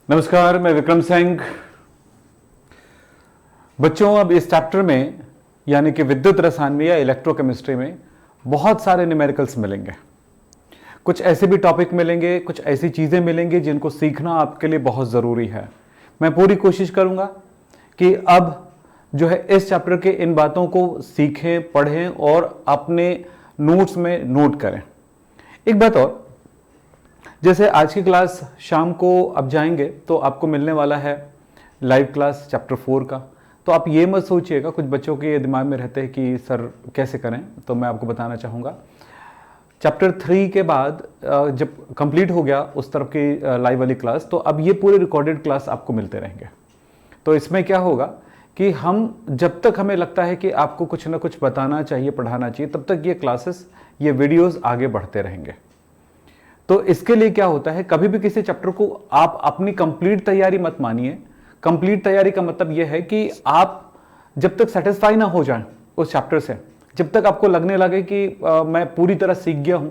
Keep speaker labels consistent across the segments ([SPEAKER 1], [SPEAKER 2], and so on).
[SPEAKER 1] नमस्कार, मैं विक्रम सिंह। बच्चों, अब इस चैप्टर में यानी कि विद्युत रसायन में या इलेक्ट्रोकेमिस्ट्री में बहुत सारे न्यूमेरिकल्स मिलेंगे। कुछ ऐसे भी टॉपिक मिलेंगे, कुछ ऐसी चीज़ें मिलेंगी जिनको सीखना आपके लिए बहुत ज़रूरी है। मैं पूरी कोशिश करूँगा कि अब जो है इस चैप्टर के इन बातों को सीखें, पढ़ें और अपने नोट्स में नोट करें। एक बात और, जैसे आज की क्लास शाम को अब जाएंगे तो आपको मिलने वाला है लाइव क्लास चैप्टर 4 का। तो आप ये मत सोचिएगा, कुछ बच्चों के दिमाग में रहते हैं कि सर कैसे करें, तो मैं आपको बताना चाहूँगा चैप्टर 3 के बाद जब कंप्लीट हो गया उस तरफ की लाइव वाली क्लास, तो अब ये पूरे रिकॉर्डेड क्लास आपको मिलते रहेंगे। तो इसमें क्या होगा कि हम जब तक हमें लगता है कि आपको कुछ ना कुछ बताना चाहिए, पढ़ाना चाहिए, तब तक ये क्लासेस, ये वीडियोज़ आगे बढ़ते रहेंगे। तो इसके लिए क्या होता है, कभी भी किसी चैप्टर को आप अपनी कंप्लीट तैयारी मत मानिए। कंप्लीट तैयारी का मतलब यह है कि आप जब तक सेटिस्फाई ना हो जाएं उस चैप्टर से, जब तक आपको लगने लगे कि मैं पूरी तरह सीख गया हूं,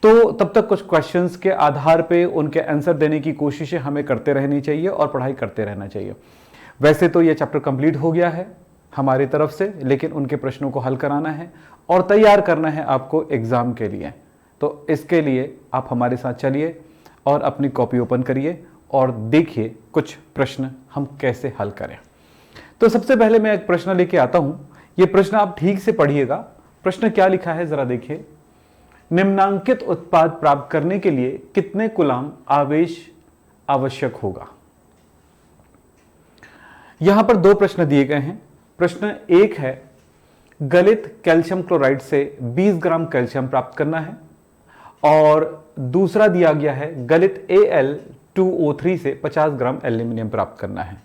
[SPEAKER 1] तो तब तक कुछ क्वेश्चंस के आधार पे उनके आंसर देने की कोशिशें हमें करते रहनी चाहिए और पढ़ाई करते रहना चाहिए। वैसे तो यह चैप्टर कंप्लीट हो गया है हमारी तरफ से, लेकिन उनके प्रश्नों को हल कराना है और तैयार करना है आपको एग्जाम के लिए। तो इसके लिए आप हमारे साथ चलिए और अपनी कॉपी ओपन करिए और देखिए कुछ प्रश्न हम कैसे हल करें। तो सबसे पहले मैं एक प्रश्न लेके आता हूं। ये प्रश्न आप ठीक से पढ़िएगा। प्रश्न क्या लिखा है जरा देखिए। निम्नांकित उत्पाद प्राप्त करने के लिए कितने कूलाम आवेश आवश्यक होगा। यहां पर दो प्रश्न दिए गए हैं। प्रश्न एक है, गलित कैल्शियम क्लोराइड से 20 ग्राम कैल्शियम प्राप्त करना है, और दूसरा दिया गया है गलित Al2O3 से 50 ग्राम एल्यूमिनियम प्राप्त करना है।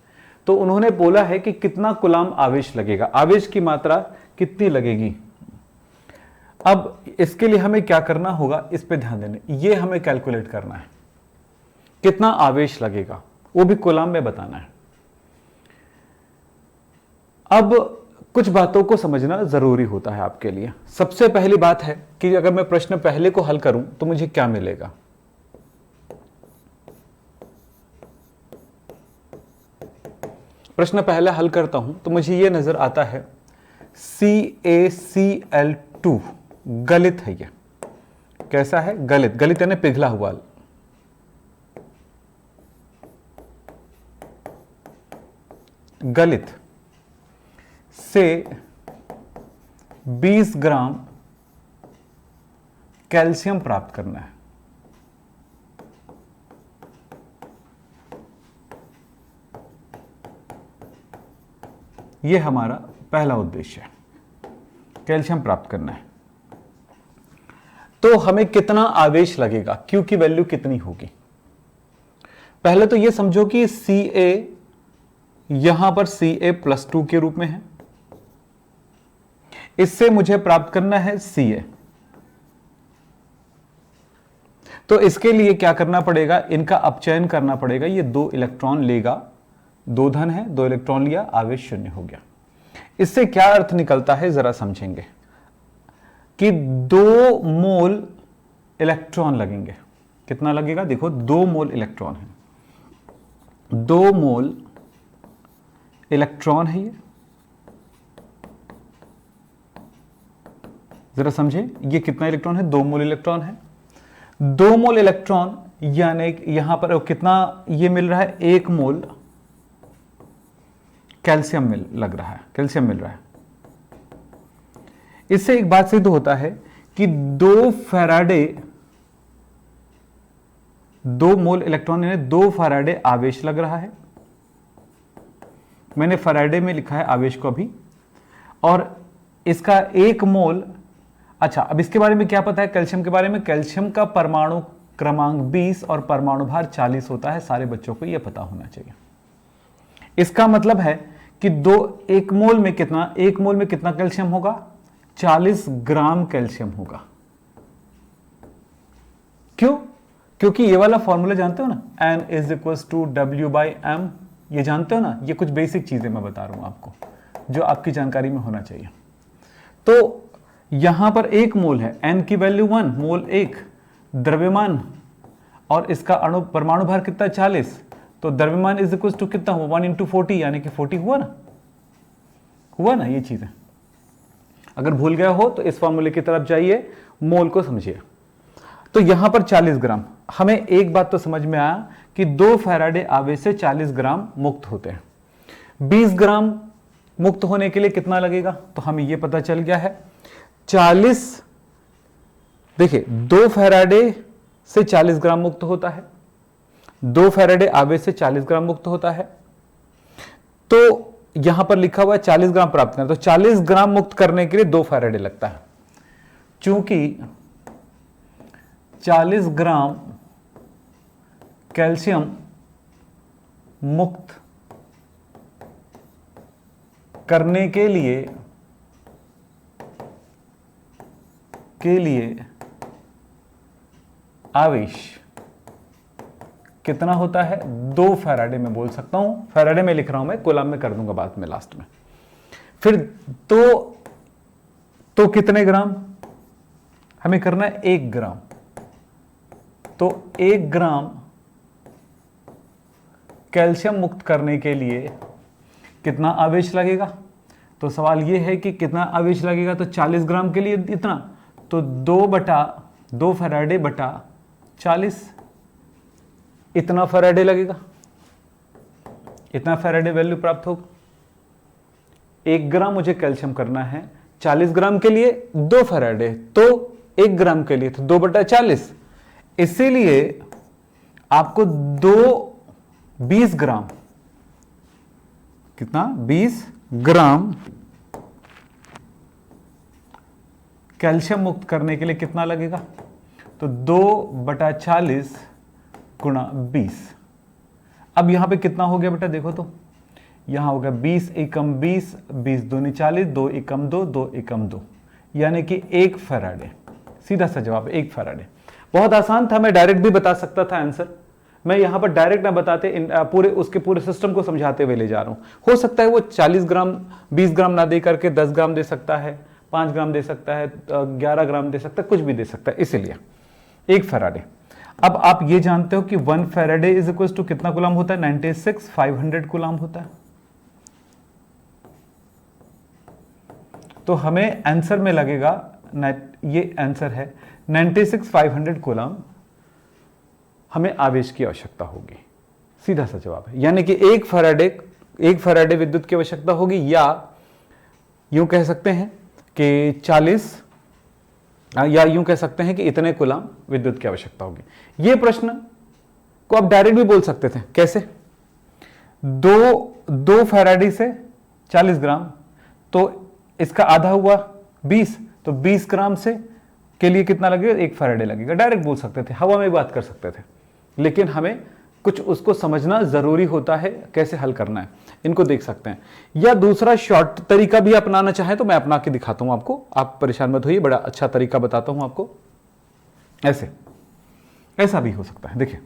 [SPEAKER 1] तो उन्होंने बोला है कि कितना कूलाम आवेश लगेगा, आवेश की मात्रा कितनी लगेगी। अब इसके लिए हमें क्या करना होगा, इस पे ध्यान देने, ये हमें कैलकुलेट करना है कितना आवेश लगेगा, वो भी कूलाम में बताना है। अब कुछ बातों को समझना जरूरी होता है आपके लिए। सबसे पहली बात है कि अगर मैं प्रश्न पहले को हल करूं तो मुझे क्या मिलेगा। प्रश्न पहले हल करता हूं तो मुझे यह नजर आता है CaCl2 गलित है। ये कैसा है, गलित। गलित यानी पिघला हुआ। गलित से 20 ग्राम कैल्शियम प्राप्त करना है। यह हमारा पहला उद्देश्य है, कैल्शियम प्राप्त करना है। तो हमें कितना आवेश लगेगा, Q की वैल्यू कितनी होगी। पहले तो यह समझो कि Ca यहां पर Ca+2 के रूप में है, इससे मुझे प्राप्त करना है Ca। तो इसके लिए क्या करना पड़ेगा, इनका अपचयन करना पड़ेगा। ये 2 इलेक्ट्रॉन लेगा, 2 धन है, 2 इलेक्ट्रॉन लिया, आवेश 0 हो गया। इससे क्या अर्थ निकलता है जरा समझेंगे कि 2 मोल इलेक्ट्रॉन लगेंगे। कितना लगेगा, देखो 2 मोल इलेक्ट्रॉन है, 2 मोल इलेक्ट्रॉन है। ये जरा समझे, ये कितना इलेक्ट्रॉन है, 2 मोल इलेक्ट्रॉन है। 2 मोल इलेक्ट्रॉन यानी यहां पर कितना ये मिल रहा है, 1 मोल कैल्शियम लग रहा है, कैल्शियम मिल रहा है। इससे एक बात सिद्ध होता है कि 2 फैराडे, 2 मोल इलेक्ट्रॉन यानी 2 फैराडे आवेश लग रहा है। मैंने फैराडे में लिखा है आवेश को अभी, और इसका 1 मोल। अच्छा, अब इसके बारे में क्या पता है कैल्शियम के बारे में। कैल्शियम का परमाणु क्रमांक 20 और परमाणु भार 40 होता है। सारे बच्चों को यह पता होना चाहिए। इसका मतलब है कि 1 मोल में कितना, 1 मोल में कितना कैल्शियम होगा, 40 ग्राम कैल्शियम होगा। क्यों, क्योंकि ये वाला फॉर्मूला जानते हो ना, N = W/m। ये जानते हो ना, ये कुछ बेसिक चीजें मैं बता रहा हूं आपको जो आपकी जानकारी में होना चाहिए। तो यहां पर 1 मोल है, N की वैल्यू 1, मोल 1, द्रव्यमान, और इसका परमाणु भार कितना, 40, तो द्रव्यमान इज इक्वल टू कितना हुआ 1 × 40 यानी कि 40 हुआ ना ये चीज़ है। अगर भूल गया हो तो इस फॉर्मूले की तरफ जाइए, मोल को समझिए। तो यहां पर 40 ग्राम, हमें एक बात तो समझ में आया कि 2 फैराडे आवेश से 40 ग्राम मुक्त होते हैं। 20 ग्राम मुक्त होने के लिए कितना लगेगा, तो हमें यह पता चल गया है 40, देखिए 2 फैराडे से 40 ग्राम मुक्त होता है, 2 फैराडे आवेश से 40 ग्राम मुक्त होता है। तो यहां पर लिखा हुआ है 40 ग्राम प्राप्त करना, तो 40 ग्राम मुक्त करने के लिए 2 फैराडे लगता है। चूंकि 40 ग्राम कैल्शियम मुक्त करने के लिए आवेश कितना होता है, 2 फैराडे में बोल सकता हूं, फैराडे में लिख रहा हूं मैं, कूलम में कर दूंगा बाद में लास्ट में। फिर तो कितने ग्राम हमें करना है, 1 ग्राम। तो 1 ग्राम कैल्शियम मुक्त करने के लिए कितना आवेश लगेगा, तो सवाल यह है कि कितना आवेश लगेगा, तो 40 ग्राम के लिए इतना, तो 2 फैराडे बटा 40, इतना फैराडे लगेगा, इतना फैराडे वैल्यू प्राप्त होगा। 1 ग्राम मुझे कैल्शियम करना है, 40 ग्राम के लिए 2 फैराडे, तो 1 ग्राम के लिए तो 2 बटा 40, इसीलिए आपको 20 ग्राम, कितना 20 ग्राम कैल्शियम मुक्त करने के लिए कितना लगेगा, तो 2 बटा 40 गुणा 20। अब यहां पे कितना हो गया बेटा, देखो तो यहां होगा 20 एकम 20, 20 दूनी 40, 2 एकम 2, 2 एकम 2, यानी कि 1 फैराडे। सीधा सा जवाब 1 फैराडे। बहुत आसान था, मैं डायरेक्ट भी बता सकता था आंसर, मैं यहां पर डायरेक्ट ना बताते, उसके पूरे सिस्टम को समझाते हुए ले जा रहा हूं। हो सकता है वो 40 ग्राम 20 ग्राम ना दे करके 10 ग्राम दे सकता है, 5 ग्राम दे सकता है, 11 ग्राम दे सकता है, कुछ भी दे सकता है, इसीलिए 1 फैराडे। अब आप ये जानते हो कि 1 फैराडे इज इक्वल टू कितना कूलम होता है, 96,500 कूलम होता है। तो हमें आंसर में लगेगा, ये आंसर है 96,500 कूलम हमें आवेश की आवश्यकता होगी, सीधा सा जवाब है। यानी कि 1 फैराडे विद्युत की आवश्यकता होगी, या यूं कह सकते हैं कि 40, या यूं कह सकते हैं कि इतने कूलम विद्युत की आवश्यकता होगी। यह प्रश्न को आप डायरेक्ट भी बोल सकते थे, कैसे, 2 फैराडे से 40 ग्राम, तो इसका आधा हुआ 20, तो 20 ग्राम से के लिए कितना लगेगा, 1 फैराडे लगेगा। डायरेक्ट बोल सकते थे, हवा में बात कर सकते थे, लेकिन हमें कुछ उसको समझना जरूरी होता है, कैसे हल करना है, इनको देख सकते हैं। या दूसरा शॉर्ट तरीका भी अपनाना चाहें तो मैं अपना के दिखाता हूं आपको, आप परेशान मत होइए, बड़ा अच्छा तरीका बताता हूं आपको। ऐसा भी हो सकता है। देखिए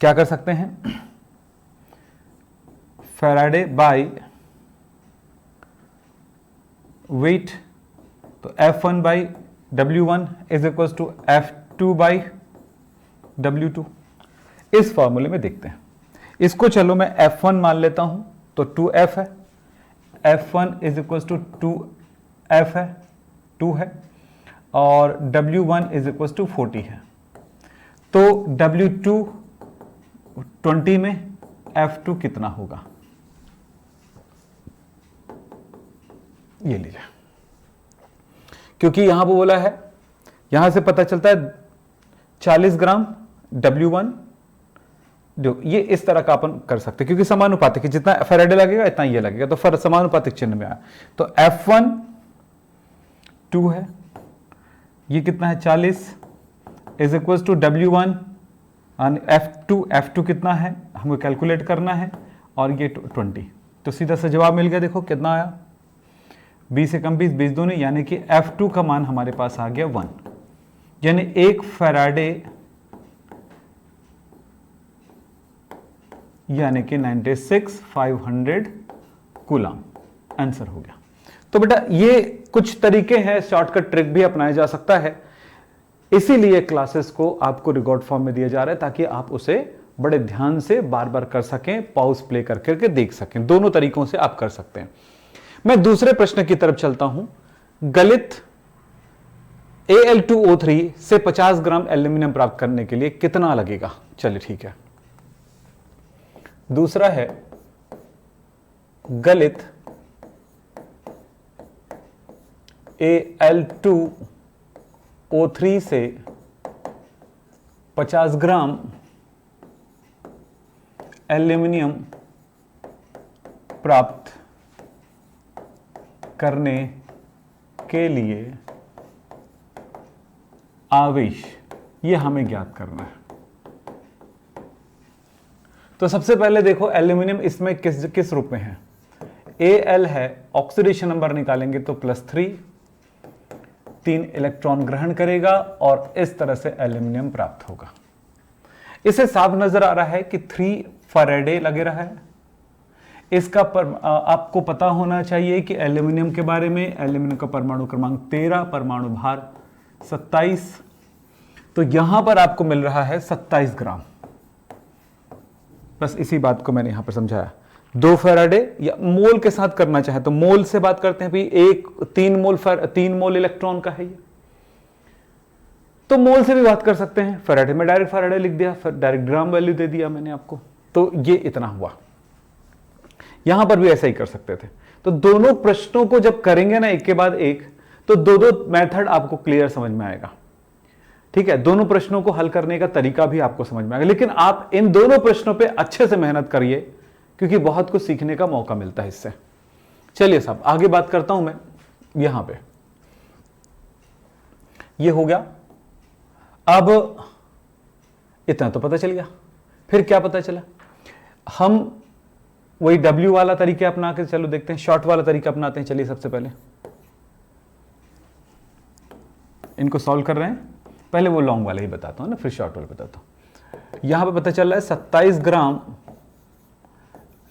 [SPEAKER 1] क्या कर सकते हैं, फैराडे बाय वेट, तो F1 by W1 is equal to F2 by W2। इस फॉर्मूले में देखते हैं इसको, चलो मैं F1 मान लेता हूं, तो 2F है, F1 is equal to 2F है, 2 है, और W1 इज इक्वल टू 40 है। तो W2 20 में F2 कितना होगा, ये लीजिए, क्योंकि यहां पर बोला है, यहां से पता चलता है 40 ग्राम W1, जो ये इस तरह का अपन कर सकते हैं, क्योंकि समानुपातिक, जितना फैराडे लगेगा इतना ये लगेगा, तो समानुपातिक चिन्ह में आया। तो F1 2 है, ये कितना है 40 is equal to W1 F2 कितना है हमको कैलकुलेट करना है, और ये 20। तो सीधा सा जवाब मिल गया, देखो कितना आया, 20 से कम 20, 20 दूनी, यानी कि F2 का मान हमारे पास आ गया 1, यानी 1 फैराडे यानी कि 96,500 कूलम आंसर हो गया। तो बेटा ये कुछ तरीके हैं, शॉर्टकट ट्रिक भी अपनाया जा सकता है, इसीलिए क्लासेस को आपको रिकॉर्ड फॉर्म में दिया जा रहा है ताकि आप उसे बड़े ध्यान से बार बार कर सकें, पॉज प्ले कर करके देख सकें। दोनों तरीकों से आप कर सकते हैं। मैं दूसरे प्रश्न की तरफ चलता हूं। गलित Al2O3 से 50 ग्राम एल्यूमिनियम प्राप्त करने के लिए कितना लगेगा? चलिए ठीक है। दूसरा है गलित Al2O3 से 50 ग्राम एल्यूमिनियम प्राप्त करने के लिए आवेश, ये हमें ज्ञात करना है। तो सबसे पहले देखो एल्यूमिनियम इसमें किस रूप में है। Al है, ऑक्सीडेशन नंबर निकालेंगे तो +3, 3 इलेक्ट्रॉन ग्रहण करेगा और इस तरह से एल्यूमिनियम प्राप्त होगा। इसे साफ नजर आ रहा है कि 3 फैराडे लगे रहा है। इसका आपको पता होना चाहिए कि एल्यूमिनियम के बारे में, एल्यूमिनियम का परमाणु क्रमांक 13, परमाणु भार 27, तो यहां पर आपको मिल रहा है 27 ग्राम। बस इसी बात को मैंने यहां पर समझाया। 2 फैराडे, या मोल के साथ करना चाहे तो मोल से बात करते हैं भाई, 3 मोल इलेक्ट्रॉन का है ये, तो मोल से भी बात कर सकते हैं। फैराडे में डायरेक्ट फैराडे लिख दिया, फिर डायरेक्ट ग्राम वैल्यू दे दिया मैंने आपको, तो ये इतना हुआ। यहां पर भी ऐसा ही कर सकते थे। तो दोनों प्रश्नों को जब करेंगे ना एक के बाद एक, तो दो मेथड आपको क्लियर समझ में आएगा। ठीक है, दोनों प्रश्नों को हल करने का तरीका भी आपको समझ में आएगा। लेकिन आप इन दोनों प्रश्नों पे अच्छे से मेहनत करिए, क्योंकि बहुत कुछ सीखने का मौका मिलता है इससे। चलिए साहब, आगे बात करता हूं मैं। यहां पे ये हो गया। अब इतना तो पता चल गया, फिर क्या पता चला? हम वही W वाला तरीका अपना के चलो देखते हैं, शॉर्ट वाला तरीका अपनाते हैं। चलिए सबसे पहले इनको सॉल्व कर रहे हैं, पहले वो लॉन्ग वाला ही बताता हूं ना, फिर शॉर्ट वाला बताता हूं। यहां पे पता चल रहा है 27 ग्राम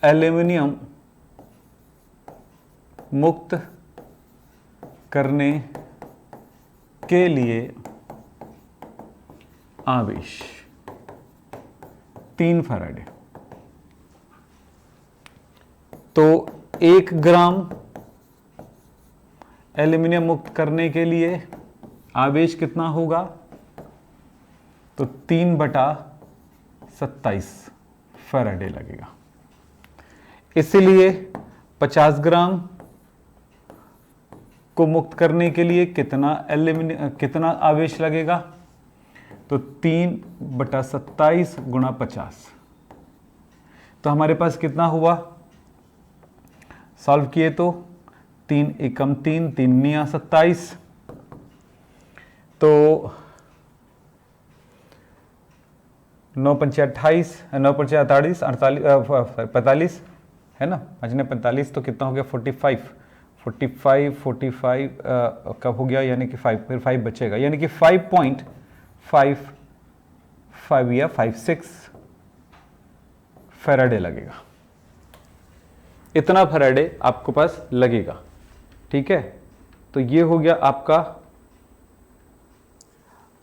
[SPEAKER 1] एल्यूमिनियम मुक्त करने के लिए आवेश 3 फैराडे। तो 1 ग्राम एल्यूमिनियम मुक्त करने के लिए आवेश कितना होगा? तो 3/27 फैराडे लगेगा। इसलिए 50 ग्राम को मुक्त करने के लिए कितना आवेश लगेगा? तो 3/27 × 50। तो हमारे पास कितना हुआ? सॉल्व किए तो 3 एकम 3, 3 × 27, तो 9 × 28, 9 × 48, 45 है ना, 5 × 45 तो कितना हो गया? 45 कब हो गया? यानी कि 5, फिर 5 बचेगा, यानी कि 5.55 या 56 फैराडे लगेगा। इतना फैराडे आपको पास लगेगा। ठीक है, तो ये हो गया आपका।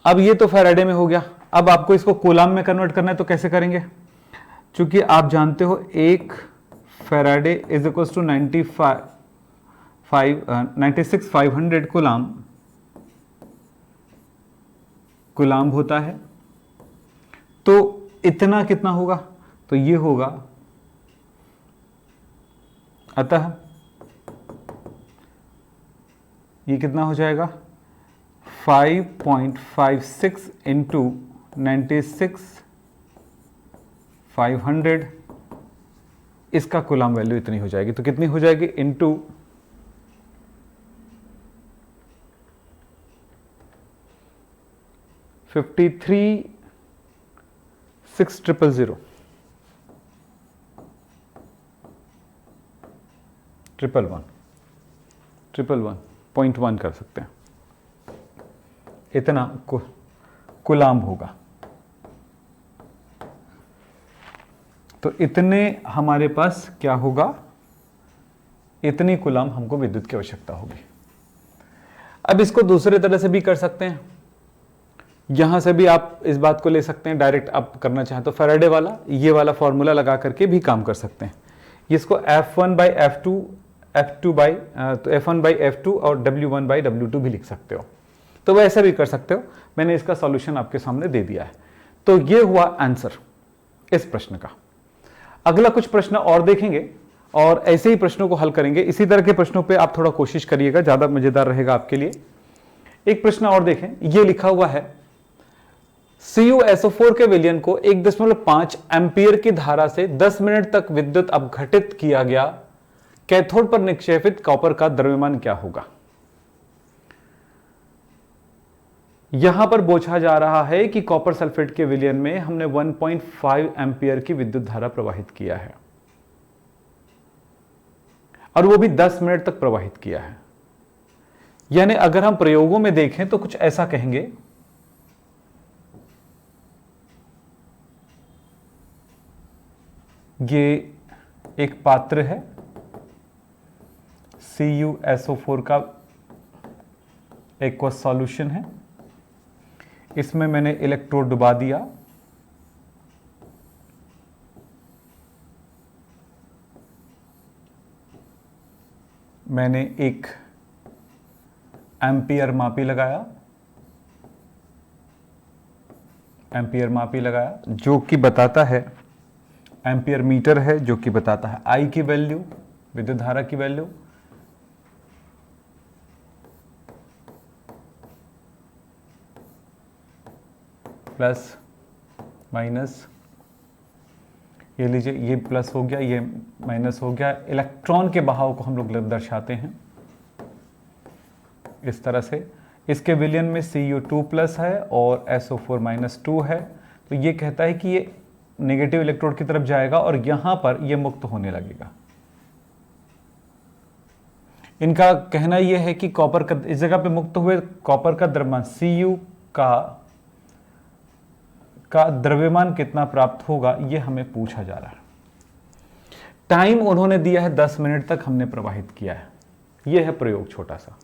[SPEAKER 1] अब ये तो फैराडे में हो गया। अब आपको इसको कूलाम में कन्वर्ट करना है, तो कैसे करेंगे? चूंकि आप जानते हो 1 Faraday is equal to 96,500 coulomb होता है। तो इतना कितना होगा? तो ये होगा, अतः ये कितना हो जाएगा? 5.56 इंटू 96,500, इसका कूलाम वैल्यू इतनी हो जाएगी। तो कितनी हो जाएगी? इंटू 53,600 111.1 कर सकते हैं। इतना कूलाम होगा। तो इतने हमारे पास क्या होगा? इतनी कूलाम हमको विद्युत की आवश्यकता होगी। अब इसको दूसरे तरह से भी कर सकते हैं। यहां से भी आप इस बात को ले सकते हैं, डायरेक्ट आप करना चाहें तो फैराडे वाला ये वाला फॉर्मूला लगा करके भी काम कर सकते हैं। इसको F1 बाई F2 बाई तो F1 बाई F2 और W1 बाई W2 भी लिख सकते हो, तो वैसे भी कर सकते हो। मैंने इसका सॉल्यूशन आपके सामने दे दिया है। तो ये हुआ आंसर इस प्रश्न का। अगला कुछ प्रश्न और देखेंगे और ऐसे ही प्रश्नों को हल करेंगे। इसी तरह के प्रश्नों पे आप थोड़ा कोशिश करिएगा, ज्यादा मजेदार रहेगा आपके लिए। एक प्रश्न और देखें, ये लिखा हुआ है CuSO4 के विलयन को 1.5 एम्पियर की धारा से 10 मिनट तक विद्युत अपघटित किया गया, कैथोड पर निक्षेपित कॉपर का द्रव्यमान क्या होगा। यहां पर पूछा जा रहा है कि कॉपर सल्फेट के विलयन में हमने 1.5 एम्पियर की विद्युत धारा प्रवाहित किया है और वो भी 10 मिनट तक प्रवाहित किया है। यानी अगर हम प्रयोगों में देखें तो कुछ ऐसा कहेंगे, ये एक पात्र है, CuSO4 का एक्वस सॉल्यूशन है, इसमें मैंने इलेक्ट्रोड डुबा दिया, मैंने एक एम्पियर मापी लगाया जो कि बताता है, एम्पियर मीटर है जो कि बताता है I की वैल्यू, विद्युत धारा की वैल्यू, प्लस माइनस, ये लीजिए ये प्लस हो गया, ये माइनस हो गया। इलेक्ट्रॉन के बहाव को हम लोग दर्शाते हैं इस तरह से। इसके विलयन में Cu2 प्लस है और SO4 माइनस 2 है, तो ये कहता है कि ये नेगेटिव इलेक्ट्रोड की तरफ जाएगा और यहां पर ये मुक्त होने लगेगा। इनका कहना यह है कि कॉपर का इस जगह पे मुक्त हुए कॉपर का द्रव्यमान Cu का द्रव्यमान कितना प्राप्त होगा, यह हमें पूछा जा रहा है। टाइम उन्होंने दिया है 10 मिनट तक हमने प्रवाहित किया है। यह है प्रयोग छोटा सा।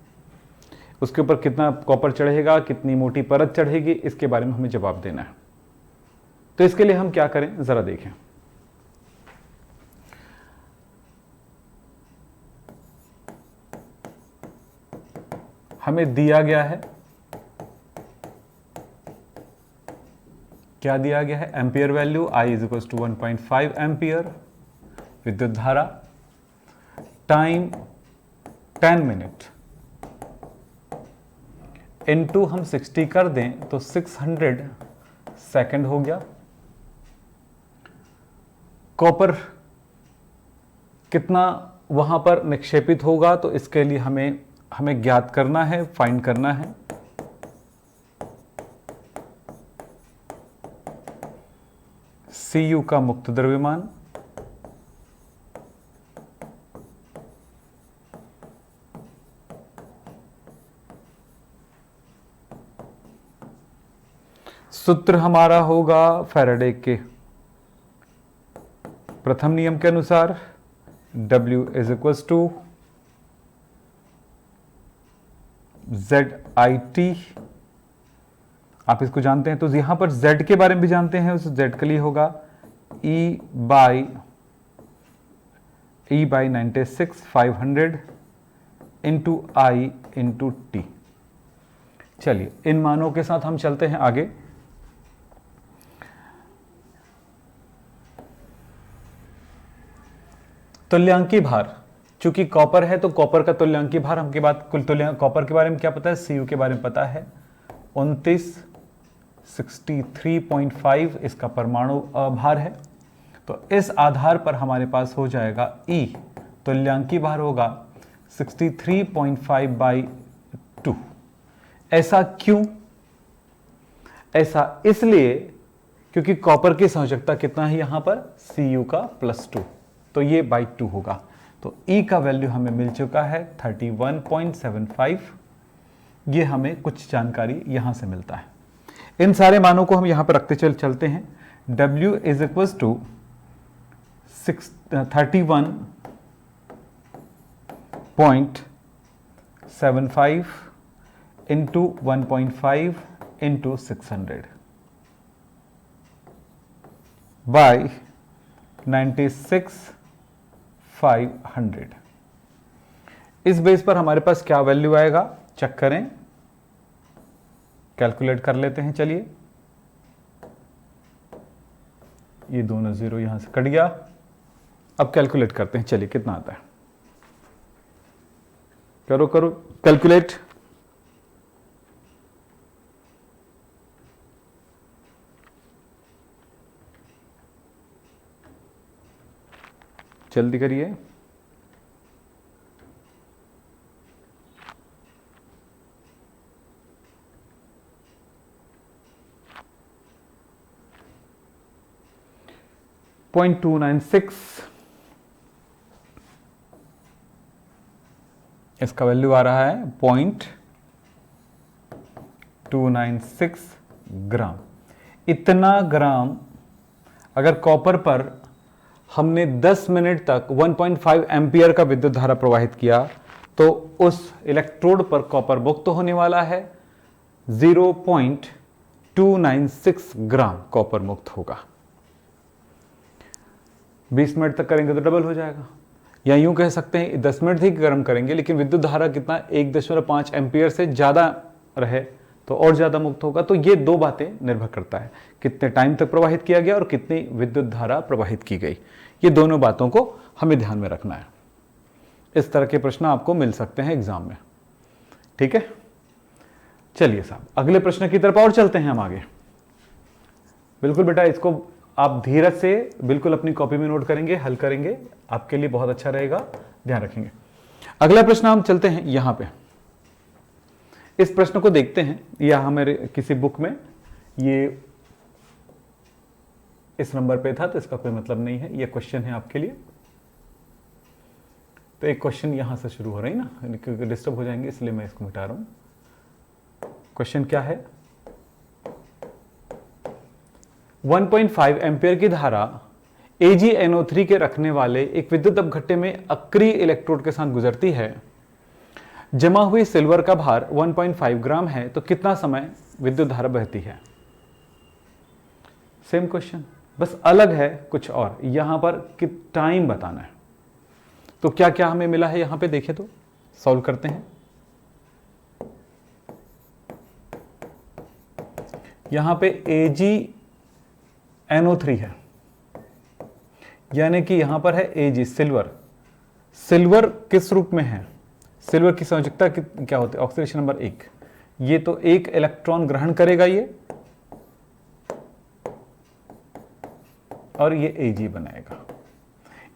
[SPEAKER 1] उसके ऊपर कितना कॉपर चढ़ेगा, कितनी मोटी परत चढ़ेगी, इसके बारे में हमें जवाब देना है। तो इसके लिए हम क्या करें जरा देखें। हमें दिया गया है, क्या दिया गया है, ampere value I is equal to 1.5 ampere, विद्युत धारा, टाइम 10 मिनट, इनटू हम 60 कर दें तो 600 सेकंड हो गया। कॉपर कितना वहां पर निक्षेपित होगा, तो इसके लिए हमें ज्ञात करना है, फाइंड करना है। Cu का मुक्त द्रव्यमान, सूत्र हमारा होगा फैराडे के प्रथम नियम के अनुसार, W is equal to ZIT। आप इसको जानते हैं, तो यहां पर Z के बारे में भी जानते हैं, उस Z के लिए होगा E by 96,500 into I into T। चलिए इन मानों के साथ हम चलते हैं आगे। तुल्यांकी भार, चूंकि कॉपर है तो कॉपर का तुल्यांकी भार, हमके बाद कुल कॉपर के बारे में क्या पता है, Cu के बारे में पता है 2963.5 इसका परमाणु भार है। तो इस आधार पर हमारे पास हो जाएगा E, तुल्यांकी भार होगा 63.5 बाई 2। ऐसा क्यों? ऐसा इसलिए क्योंकि कॉपर की संयोजकता कितना है यहां पर, Cu का +2, तो ये बाई 2 होगा। तो E का वैल्यू हमें मिल चुका है 31.75। ये हमें कुछ जानकारी यहां से मिलता है। इन सारे मानों को हम यहां पर रखते चलते हैं। W is equal to 31.75 into 1.5 into 600 by 96,500। इस बेस पर हमारे पास क्या वैल्यू आएगा, चेक करें, कैलकुलेट कर लेते हैं। चलिए, ये दोनों जीरो यहां से कट गया। अब कैलकुलेट करते हैं, चलिए कितना आता है, करो करो कैलकुलेट। जल्दी करिए। .296 इसका वैल्यू आ रहा है 0.296 ग्राम। इतना ग्राम अगर कॉपर पर हमने 10 मिनट तक 1.5 एम्पियर का विद्युत धारा प्रवाहित किया तो उस इलेक्ट्रोड पर कॉपर मुक्त होने वाला है 0.296 ग्राम कॉपर मुक्त होगा। 20 मिनट तक करेंगे तो डबल हो जाएगा, या यूं कह सकते हैं 10 मिनट ही गर्म करेंगे लेकिन विद्युत धारा कितना 1.5 एम्पियर से ज़्यादा रहे तो और ज़्यादा मुक्त होगा। तो ये दो बातें निर्भर करता है, कितने टाइम तक प्रवाहित किया गया और कितनी विद्युत धारा प्रवाहित की गई। ये दोनों बातों को हमें ध्यान में रखना है। इस तरह के प्रश्न आपको मिल सकते हैं एग्जाम में, ठीक है। चलिए साहब, अगले प्रश्न की तरफ और चलते हैं हम आगे। बिल्कुल बेटा, इसको आप धीरज से बिल्कुल अपनी कॉपी में नोट करेंगे, हल करेंगे, आपके लिए बहुत अच्छा रहेगा, ध्यान रखेंगे। अगला प्रश्न हम चलते हैं यहां पे। इस प्रश्न को देखते हैं, यह मेरे किसी बुक में ये इस नंबर पे था तो इसका कोई मतलब नहीं है, ये क्वेश्चन है आपके लिए। तो एक क्वेश्चन यहां से शुरू हो रही ना, क्योंकि डिस्टर्ब हो जाएंगे इसलिए मैं इसको मिटा रहा हूं। क्वेश्चन क्या है, 1.5 एम्पियर की धारा AgNO3 के रखने वाले एक विद्युत अपघट्टे में अक्रिय इलेक्ट्रोड के साथ गुजरती है। जमा हुई सिल्वर का भार 1.5 ग्राम है तो कितना समय विद्युत धारा बहती है। सेम क्वेश्चन, बस अलग है कुछ और, यहां पर कि टाइम बताना है। तो क्या क्या हमें मिला है यहां पे देखिए, तो सॉल्व करते हैं। यहां पे AgNO3 है, यानी कि यहां पर है Ag सिल्वर। सिल्वर किस रूप में है, सिल्वर की संयोजकता क्या होती है, ऑक्सीडेशन नंबर 1। ये तो एक इलेक्ट्रॉन ग्रहण करेगा ये, और ये Ag बनाएगा।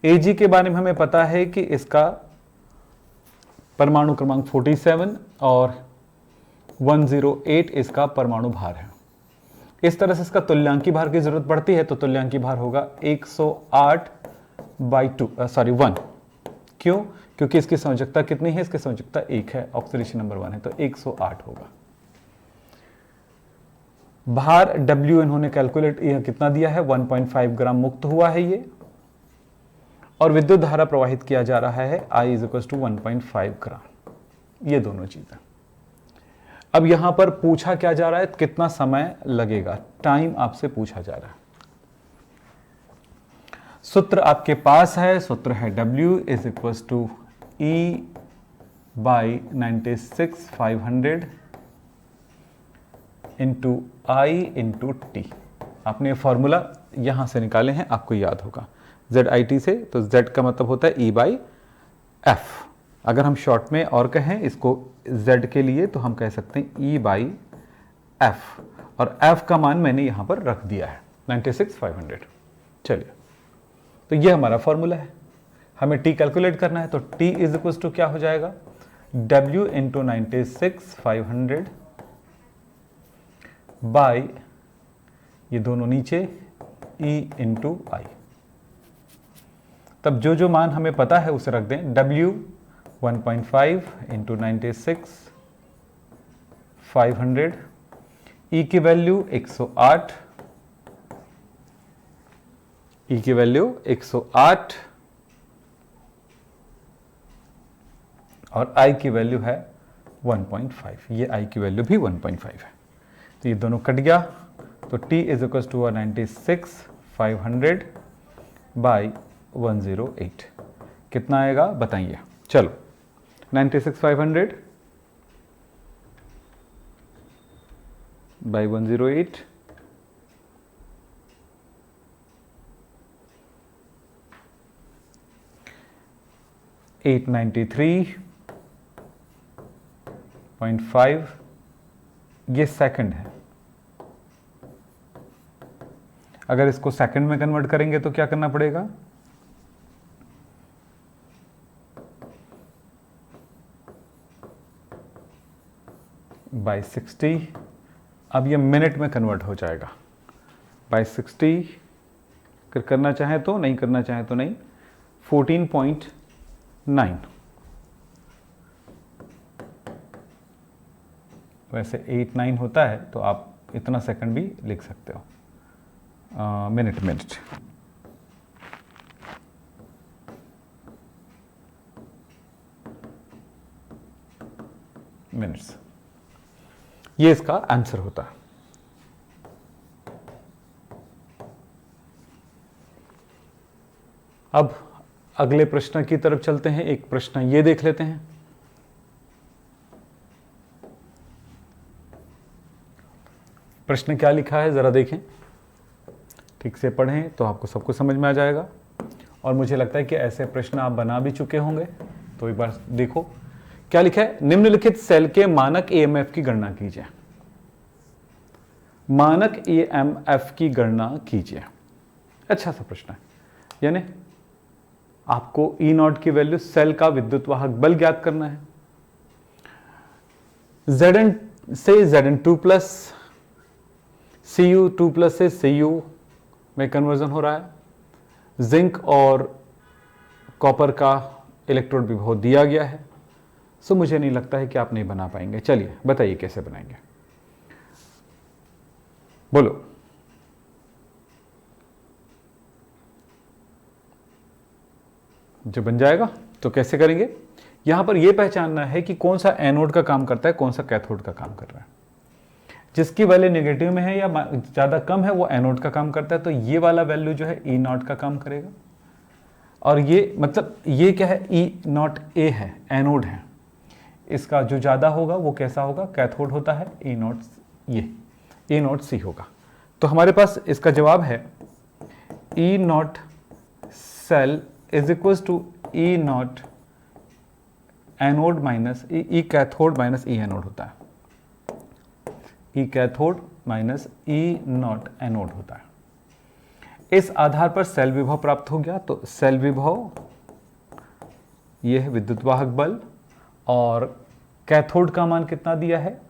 [SPEAKER 1] Ag के बारे में हमें पता है कि इसका परमाणु क्रमांक 47 और 108 इसका परमाणु भार है। इस तरह से इसका तुल्यांकी भार की जरूरत पड़ती है, तो तुल्यांकी भार होगा 108/1। क्यों, क्योंकि इसकी संयोजकता कितनी है, इसकी संयोजकता 1 है, ऑक्सीडेशन नंबर 1 है, तो 108 होगा। भार W इन्होंने कैलकुलेट कितना दिया है, 1.5 ग्राम मुक्त हुआ है ये, और विद्युत धारा प्रवाहित किया जा रहा है I = 1.5 ग्राम। ये दोनों चीजें। अब यहां पर पूछा क्या जा रहा है, कितना समय लगेगा, टाइम आपसे पूछा जा रहा है। सूत्र आपके पास है, सूत्र है W = E/96,500 × I × T। आपने फॉर्मूला यहां से निकाले हैं, आपको याद होगा ZIT से, तो Z का मतलब होता है E/F। अगर हम शॉर्ट में और कहें इसको Z के लिए तो हम कह सकते हैं E/F, और F का मान मैंने यहां पर रख दिया है 96,500। चलिए, तो ये हमारा फॉर्मूला है। हमें T कैलकुलेट करना है, तो T = क्या हो जाएगा, W × 96,500 बाय ये दोनों नीचे E × I। तब जो जो मान हमें पता है उसे रख दें। W 1.5 × 96,500, E की वैल्यू 108, E की वैल्यू 108 और I की वैल्यू है 1.5। ये I की वैल्यू भी 1.5 है। तो ये दोनों कट गया, तो T is equal to 96,500 by 108 कितना आएगा बताइए। चलो 96,500 बाई 108 893.5 ये सेकंड है। अगर इसको सेकंड में कन्वर्ट करेंगे तो क्या करना पड़ेगा, बाई 60, अब ये मिनट में कन्वर्ट हो जाएगा बाई 60, अगर करना चाहे तो, नहीं करना चाहे तो नहीं, 14.9, वैसे 89 होता है तो आप इतना सेकंड भी लिख सकते हो, मिनट मिनट्स, ये इसका आंसर होता है। अब अगले प्रश्न की तरफ चलते हैं। एक प्रश्न ये देख लेते हैं। प्रश्न क्या लिखा है जरा देखें, ठीक से पढ़ें तो आपको सब कुछ समझ में आ जाएगा। और मुझे लगता है कि ऐसे प्रश्न आप बना भी चुके होंगे, तो एक बार देखो क्या लिखा है। निम्नलिखित सेल के मानक ईएमएफ की गणना कीजिए। मानक ईएमएफ की गणना कीजिए, अच्छा सा प्रश्न है। यानी आपको ई नॉट की वैल्यू, सेल का विद्युत वाहक बल ज्ञात करना है। Zn से Zn2 प्लस, Cu2 प्लस से Cu में कन्वर्जन हो रहा है। जिंक और कॉपर का इलेक्ट्रोड विभव दिया गया है। सो मुझे नहीं लगता है कि आप नहीं बना पाएंगे। चलिए बताइए कैसे बनाएंगे, बोलो। जो बन जाएगा तो कैसे करेंगे, यहां पर यह पहचानना है कि कौन सा एनोड का काम करता है, कौन सा कैथोड का काम कर रहा है। जिसकी वैल्यू नेगेटिव में है या ज्यादा कम है वो एनोड का काम करता है, तो ये वाला वैल्यू जो है ई नॉट का काम करेगा। और ये मतलब ये क्या है, ई नॉट ए है, एनोड है। इसका जो ज्यादा होगा वो कैसा होगा, कैथोड होता है। ई नॉट ये ई नॉट सी होगा। तो हमारे पास इसका जवाब है E not cell is equal to E not anode minus E cathode minus E anode होता है। E cathode minus E not anode होता है। इस आधार पर सेल विभव प्राप्त हो गया। तो सेल विभव यह है विद्युत वाहक बल, और कैथोड का मान कितना दिया है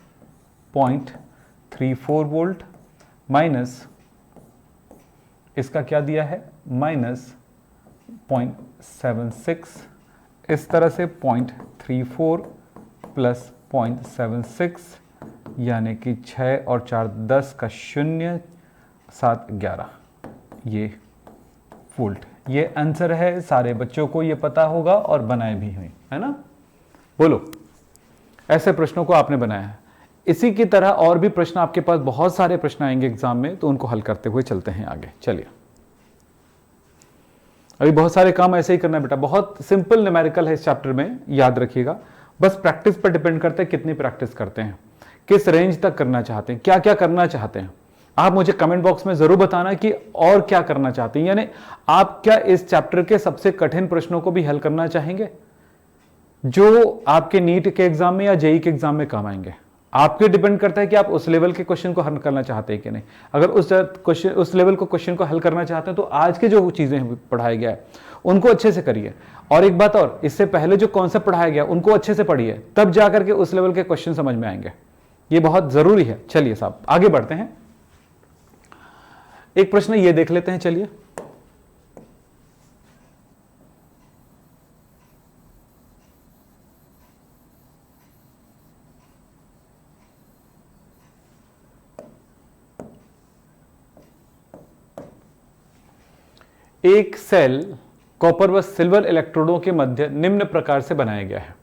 [SPEAKER 1] 0.34 वोल्ट, माइनस इसका क्या दिया है माइनस 0.76। इस तरह से 0.34 प्लस 0.76 यानी कि 6 और 4 10 का 0 7 11 ये वोल्ट। ये आंसर है। सारे बच्चों को ये पता होगा और बनाए भी हुए है ना। बोलो, ऐसे प्रश्नों को आपने बनाया है। इसी की तरह और भी प्रश्न आपके पास बहुत सारे प्रश्न आएंगे एग्जाम में, तो उनको हल करते हुए चलते हैं आगे। चलिए, अभी बहुत सारे काम ऐसे ही करना है बेटा। बहुत सिंपल न्यूमेरिकल है इस चैप्टर में, याद रखिएगा। बस प्रैक्टिस पर डिपेंड करता है कितनी प्रैक्टिस करते हैं, किस रेंज तक करना चाहते हैं, क्या क्या करना चाहते हैं। आप मुझे कमेंट बॉक्स में जरूर बताना कि और क्या करना चाहते हैं। यानी आप क्या इस चैप्टर के सबसे कठिन प्रश्नों को भी हल करना चाहेंगे, जो आपके नीट के एग्जाम में या जेई के एग्जाम में काम आएंगे। आपके डिपेंड करता है कि आप उस लेवल के क्वेश्चन को हल करना चाहते हैं कि नहीं। अगर उस लेवल को क्वेश्चन को हल करना चाहते हैं तो आज के जो चीजें पढ़ाया गया है उनको अच्छे से करिए। और एक बात और, इससे पहले जो कॉन्सेप्ट पढ़ाया गया उनको अच्छे से पढ़िए, तब जाकर के उस लेवल के क्वेश्चन समझ में आएंगे। ये बहुत जरूरी है। चलिए साहब आगे बढ़ते हैं। एक प्रश्न ये देख लेते हैं। चलिए, एक सेल कॉपर व सिल्वर इलेक्ट्रोडों के मध्य निम्न प्रकार से बनाया गया है।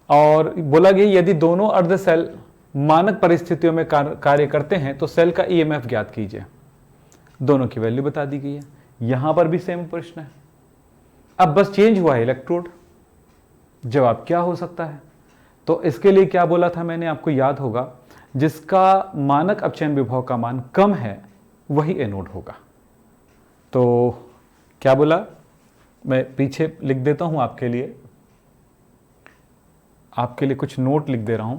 [SPEAKER 1] और बोला गया यदि दोनों अर्ध सेल मानक परिस्थितियों में कार्य करते हैं तो सेल का ईएमएफ ज्ञात कीजिए। दोनों की वैल्यू बता दी गई है। यहां पर भी सेम प्रश्न है, अब बस चेंज हुआ है इलेक्ट्रोड। जवाब क्या हो सकता है? तो इसके लिए क्या बोला था मैंने, आपको याद होगा, जिसका मानक अपचयन विभव का मान कम है वही एनोड होगा। तो क्या बोला, मैं पीछे लिख देता हूं आपके लिए कुछ नोट लिख दे रहा हूं।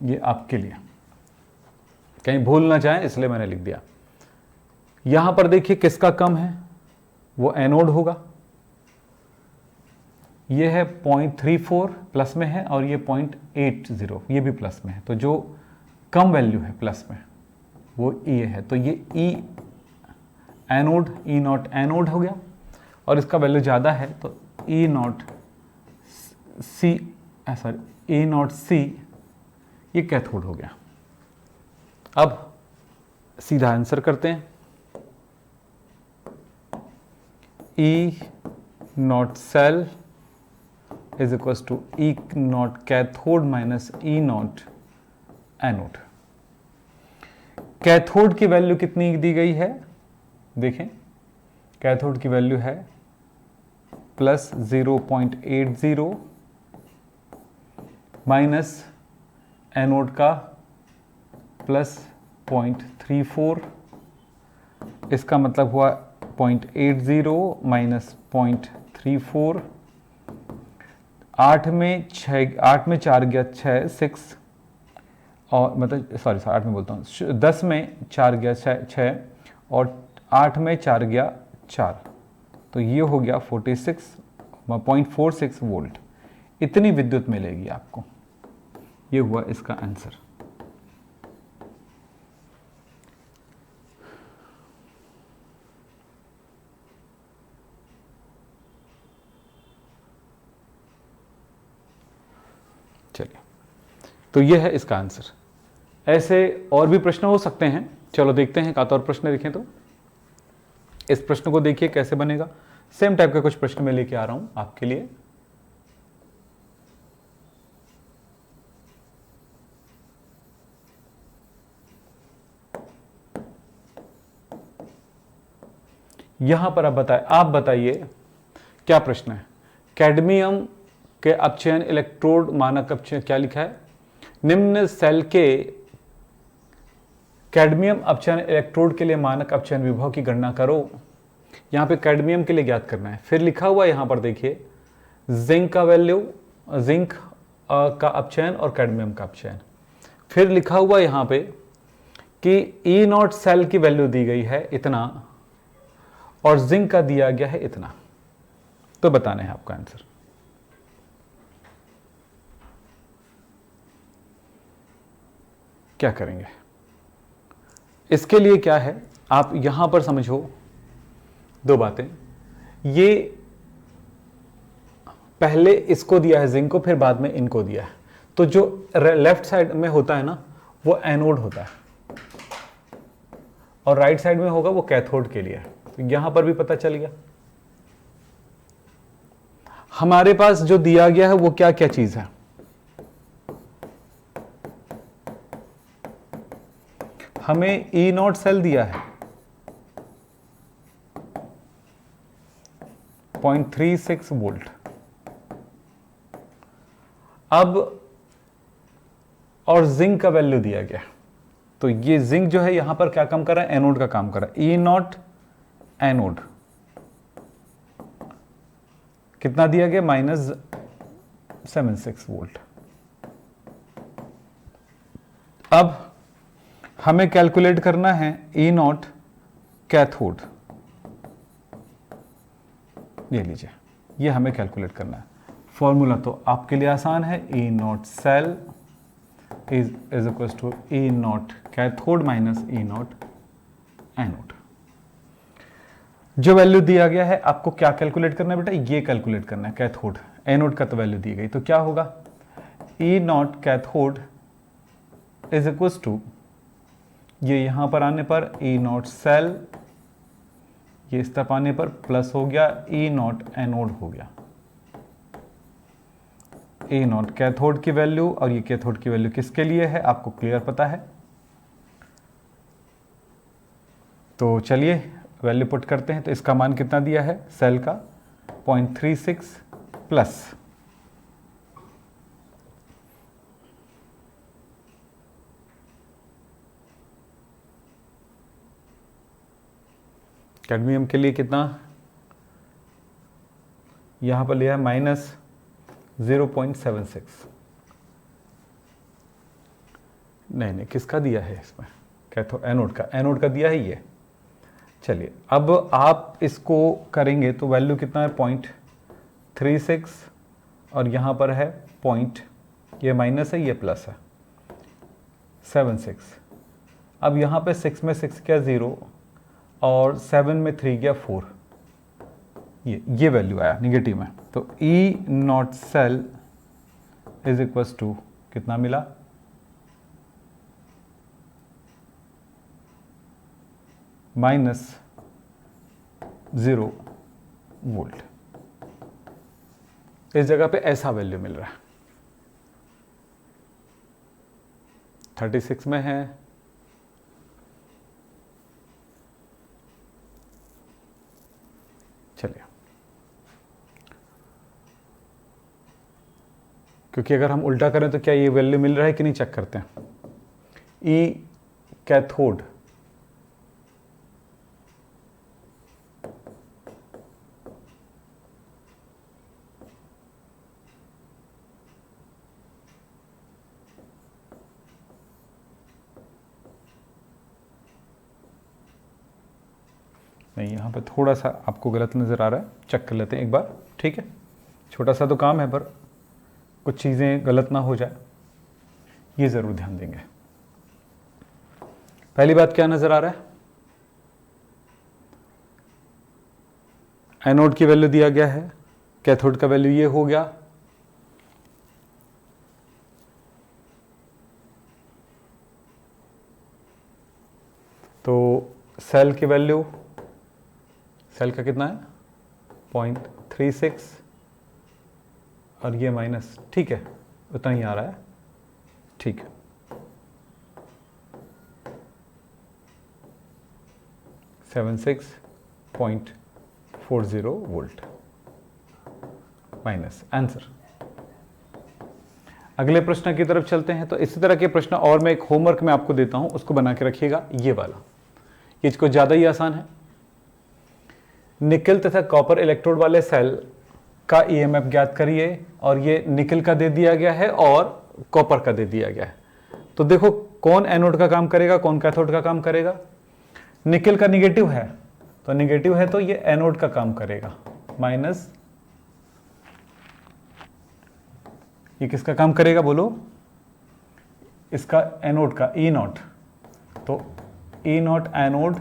[SPEAKER 1] ये आपके लिए, कहीं भूल ना जाए इसलिए मैंने लिख दिया। यहां पर देखिए किसका कम है, वो एनोड होगा। ये है 0.34 प्लस में है और ये 0.80 ये भी प्लस में है। तो जो कम वैल्यू है प्लस में वो ये है। तो ये E anode, E not anode हो गया, और इसका वैल्यू ज़्यादा है तो E naught C, sorry E naught C, ये कैथोड हो गया। अब सीधा आंसर करते हैं। E not cell is equal to E naught cathode minus E not anode. Cathode की वैल्यू कितनी दी गई है, देखें, कैथोड की वैल्यू है प्लस 0.80 माइनस एनोड का प्लस 0.34, इसका मतलब हुआ 0.80 माइनस 0.34। 8 में 4 गया 6, 6, और मतलब सॉरी 8 में बोलता हूँ, 10 में 4 गया 6 और 8 में 4 गया 4, तो ये हो गया 46.46 वोल्ट। इतनी विद्युत मिलेगी आपको। ये हुआ इसका आंसर। चलिए, तो ये है इसका आंसर। ऐसे और भी प्रश्न हो सकते हैं, चलो देखते हैं। एक और प्रश्न लिखें तो इस प्रश्न को देखिए कैसे बनेगा। सेम टाइप के कुछ प्रश्न मैं लेके आ रहा हूं आपके लिए। यहां पर आप बताइए क्या प्रश्न है। कैडमियम के अपचयन इलेक्ट्रोड मानक अपचयन, क्या लिखा है, निम्न सेल के कैडमियम अपचयन इलेक्ट्रोड के लिए मानक अपचयन विभव की गणना करो। यहां पे कैडमियम के लिए ज्ञात करना है। फिर लिखा हुआ यहां पर देखिए जिंक का वैल्यू, जिंक का अपचयन और कैडमियम का अपचयन। फिर लिखा हुआ यहां पे कि ई नॉट सेल की वैल्यू दी गई है इतना और जिंक का दिया गया है इतना। तो बताना है आपका आंसर। क्या करेंगे इसके लिए? क्या है, आप यहां पर समझो दो बातें। ये पहले इसको दिया है जिंक को, फिर बाद में इनको दिया है। तो जो लेफ्ट साइड में होता है ना वो एनोड होता है और राइट साइड में होगा वो कैथोड के लिए। तो यहां पर भी पता चल गया। हमारे पास जो दिया गया है वो क्या क्या चीज है, हमें ई नॉट सेल दिया है 0.36 वोल्ट। अब और जिंक का वैल्यू दिया गया, तो ये जिंक जो है यहां पर क्या काम कर रहा है, एनोड का काम कर रहा है। ई नॉट एनोड कितना दिया गया, -76 वोल्ट। अब हमें कैलकुलेट करना है ई नॉट कैथोड। ये लीजिए, ये हमें कैलकुलेट करना है। फॉर्मूला तो आपके लिए आसान है, E not cell is equal to E naught cathode minus E not anode. जो वैल्यू दिया गया है आपको क्या कैलकुलेट करना है बेटा, ये कैलकुलेट करना है कैथोड। एनोड का तो वैल्यू दी गई, तो क्या होगा, E naught cathode is equal to, ये यहां पर आने पर ई नॉट सेल, ये इस तरफ आने पर प्लस हो गया, ई नॉट एनोड हो गया। ए नॉट कैथोड की वैल्यू और ये कैथोड की वैल्यू किसके लिए है आपको क्लियर पता है। तो चलिए वैल्यू पुट करते हैं। तो इसका मान कितना दिया है सेल का, 0.36 प्लस कैडमियम के लिए कितना, यहां पर लिया है -0.76। नहीं किसका दिया है इसमें, कैथोड एनोड का दिया है ये। चलिए अब आप इसको करेंगे तो वैल्यू कितना है 0.36 और यहाँ पर है पॉइंट, ये माइनस है ये प्लस है 76। अब यहाँ पे 6 में 6 क्या 0 और 7 में 3 गया 4, ये वैल्यू आया निगेटिव में। तो E not cell is equals to कितना मिला, -0 वोल्ट। इस जगह पे ऐसा वैल्यू मिल रहा है, 36 में है, चलिए क्योंकि अगर हम उल्टा करें तो क्या ये वैल्यू मिल रहा है कि नहीं चेक करते हैं। ई कैथोड नहीं, यहाँ पे थोड़ा सा आपको गलत नज़र आ रहा है, चेक कर लेते हैं एक बार, ठीक है। छोटा सा तो काम है पर कुछ चीज़ें गलत ना हो जाए, ये ज़रूर ध्यान देंगे। पहली बात क्या नज़र आ रहा है, एनोड की वैल्यू दिया गया है, कैथोड का वैल्यू ये हो गया, तो सेल की वैल्यू, सेल का कितना है 0.36 और ये माइनस, ठीक है उतना ही आ रहा है, ठीक है। -76.40 वोल्ट माइनस आंसर। अगले प्रश्न की तरफ चलते हैं। तो इसी तरह के प्रश्न और मैं एक होमवर्क में आपको देता हूं, उसको बना के रखिएगा, ये वाला, ये कुछ ज़्यादा ही आसान है। निकल तथा कॉपर इलेक्ट्रोड वाले सेल का ईएमएफ ज्ञात करिए, और ये निकल का दे दिया गया है और कॉपर का दे दिया गया है। तो देखो कौन एनोड का काम करेगा, कौन कैथोड का काम करेगा। निकल का निगेटिव है, तो निगेटिव है तो ये एनोड का काम करेगा, माइनस ये किसका काम करेगा बोलो, इसका एनोड का, ई नॉट, तो ई नॉट एनोड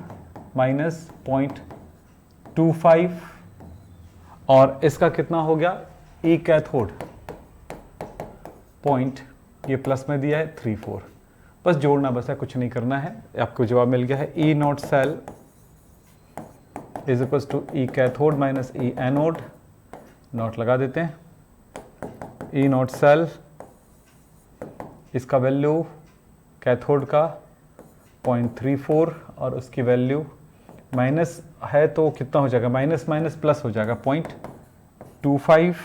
[SPEAKER 1] माइनस 0.25 और इसका कितना हो गया ई कैथोड पॉइंट, ये प्लस में दिया है 34, बस जोड़ना बस है, कुछ नहीं करना है। आपको जवाब मिल गया है E not cell is equal to E cathode minus E anode, naught लगा देते हैं। ई नॉट सेल, इसका वैल्यू कैथोड का 0.34 और उसकी वैल्यू माइनस है तो कितना हो जाएगा, माइनस माइनस प्लस हो जाएगा 0.25,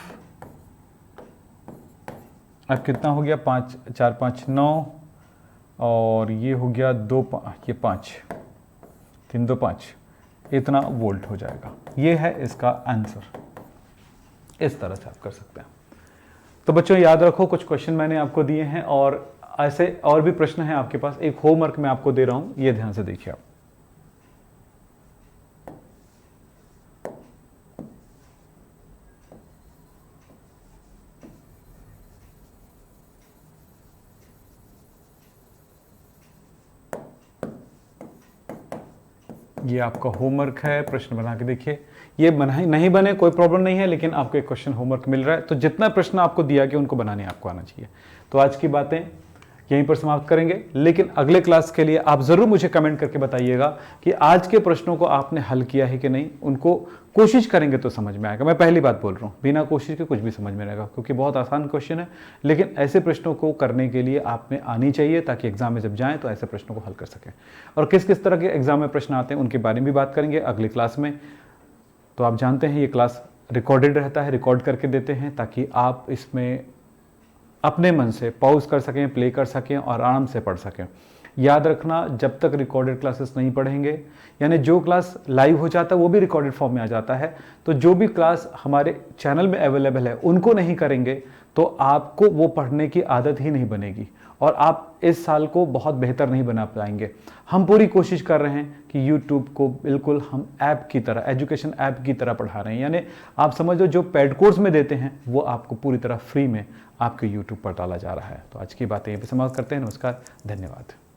[SPEAKER 1] अब कितना हो गया 5 4 5 9 और ये हो गया 2 ये 5 3 2 5, इतना वोल्ट हो जाएगा। ये है इसका आंसर, इस तरह से आप कर सकते हैं। तो बच्चों याद रखो, कुछ क्वेश्चन मैंने आपको दिए हैं और ऐसे और भी प्रश्न हैं आपके पास, एक होमवर्क मैं आपको दे रहा हूं, ये ध्यान से देखिए आप। ये आपका होमवर्क है, प्रश्न बना के देखिए। ये बना नहीं बने कोई प्रॉब्लम नहीं है, लेकिन आपको एक क्वेश्चन होमवर्क मिल रहा है, तो जितना प्रश्न आपको दिया कि उनको बनाने आपको आना चाहिए। तो आज की बातें यहीं पर समाप्त करेंगे, लेकिन अगले क्लास के लिए आप जरूर मुझे कमेंट करके बताइएगा कि आज के प्रश्नों को आपने हल किया है कि नहीं। उनको कोशिश करेंगे तो समझ में आएगा। मैं पहली बात बोल रहा हूँ, बिना कोशिश के कुछ भी समझ में आएगा, क्योंकि बहुत आसान क्वेश्चन है, लेकिन ऐसे प्रश्नों को करने के लिए आप में आनी चाहिए, ताकि एग्जाम में जब जाएं तो ऐसे प्रश्नों को हल कर सकें। और किस किस तरह के एग्जाम में प्रश्न आते हैं उनके बारे में भी बात करेंगे अगली क्लास में। तो आप जानते हैं ये क्लास रिकॉर्डेड रहता है, रिकॉर्ड करके देते हैं, ताकि आप इसमें अपने मन से पॉज कर सकें, प्ले कर सकें और आराम से पढ़ सकें। याद रखना, जब तक रिकॉर्डेड क्लासेस नहीं पढ़ेंगे, यानी जो क्लास लाइव हो जाता है वो भी रिकॉर्डेड फॉर्म में आ जाता है, तो जो भी क्लास हमारे चैनल में अवेलेबल है उनको नहीं करेंगे तो आपको वो पढ़ने की आदत ही नहीं बनेगी और आप इस साल को बहुत बेहतर नहीं बना पाएंगे। हम पूरी कोशिश कर रहे हैं कि YouTube को बिल्कुल हम ऐप की तरह, एजुकेशन ऐप की तरह पढ़ा रहे हैं, यानी आप समझ लो जो पेड कोर्स में देते हैं वो आपको पूरी तरह फ्री में आपके YouTube पर डाला जा रहा है। तो आज की बातें यहीं पे समाप्त करते हैं। नमस्कार, धन्यवाद।